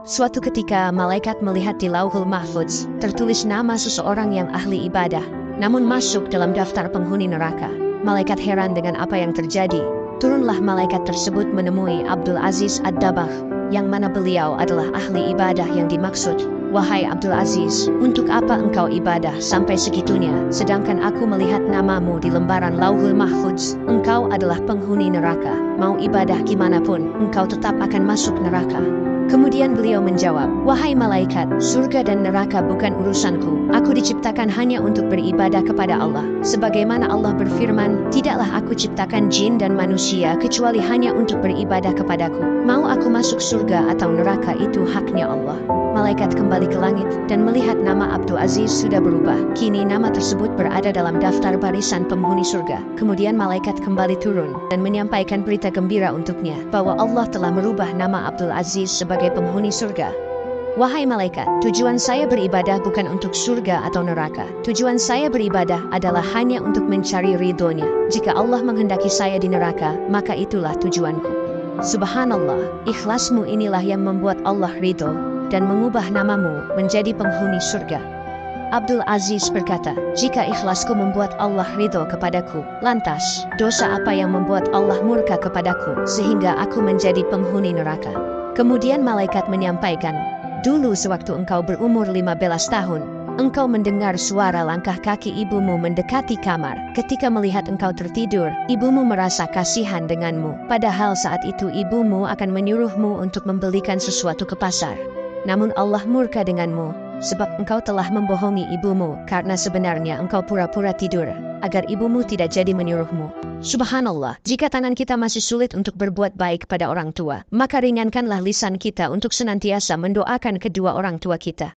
Suatu ketika malaikat melihat di Lauhul Mahfudz, tertulis nama seseorang yang ahli ibadah, namun masuk dalam daftar penghuni neraka. Malaikat heran dengan apa yang terjadi. Turunlah malaikat tersebut menemui Abdul Aziz Ad-Dabagh, yang mana beliau adalah ahli ibadah yang dimaksud. Wahai Abdul Aziz, untuk apa engkau ibadah sampai segitunya, sedangkan aku melihat namamu di lembaran Lauhul Mahfudz, engkau adalah penghuni neraka. Mau ibadah gimana pun, engkau tetap akan masuk neraka. Kemudian beliau menjawab, wahai malaikat, surga dan neraka bukan urusanku. Aku diciptakan hanya untuk beribadah kepada Allah. Sebagaimana Allah berfirman, tidaklah aku ciptakan jin dan manusia kecuali hanya untuk beribadah kepadaku. Mau aku masuk surga atau neraka itu haknya Allah. Malaikat kembali ke langit dan melihat nama Abdul Aziz sudah berubah. Kini nama tersebut berada dalam daftar barisan penghuni surga. Kemudian malaikat kembali turun dan menyampaikan berita gembira untuknya bahwa Allah telah merubah nama Abdul Aziz sebagai penghuni surga. Wahai malaikat, tujuan saya beribadah bukan untuk surga atau neraka. Tujuan saya beribadah adalah hanya untuk mencari ridhonya. Jika Allah menghendaki saya di neraka, maka itulah tujuanku. Subhanallah, ikhlasmu inilah yang membuat Allah ridho dan mengubah namamu menjadi penghuni surga. Abdul Aziz berkata, jika ikhlasku membuat Allah ridho kepadaku, lantas dosa apa yang membuat Allah murka kepadaku sehingga aku menjadi penghuni neraka? Kemudian malaikat menyampaikan, dulu sewaktu engkau berumur 15 tahun, engkau mendengar suara langkah kaki ibumu mendekati kamar. Ketika melihat engkau tertidur, ibumu merasa kasihan denganmu. Padahal saat itu ibumu akan menyuruhmu untuk membelikan sesuatu ke pasar. Namun Allah murka denganmu, sebab engkau telah membohongi ibumu, karena sebenarnya engkau pura-pura tidur, agar ibumu tidak jadi menyuruhmu. Subhanallah, jika tangan kita masih sulit untuk berbuat baik pada orang tua, maka ringankanlah lisan kita untuk senantiasa mendoakan kedua orang tua kita.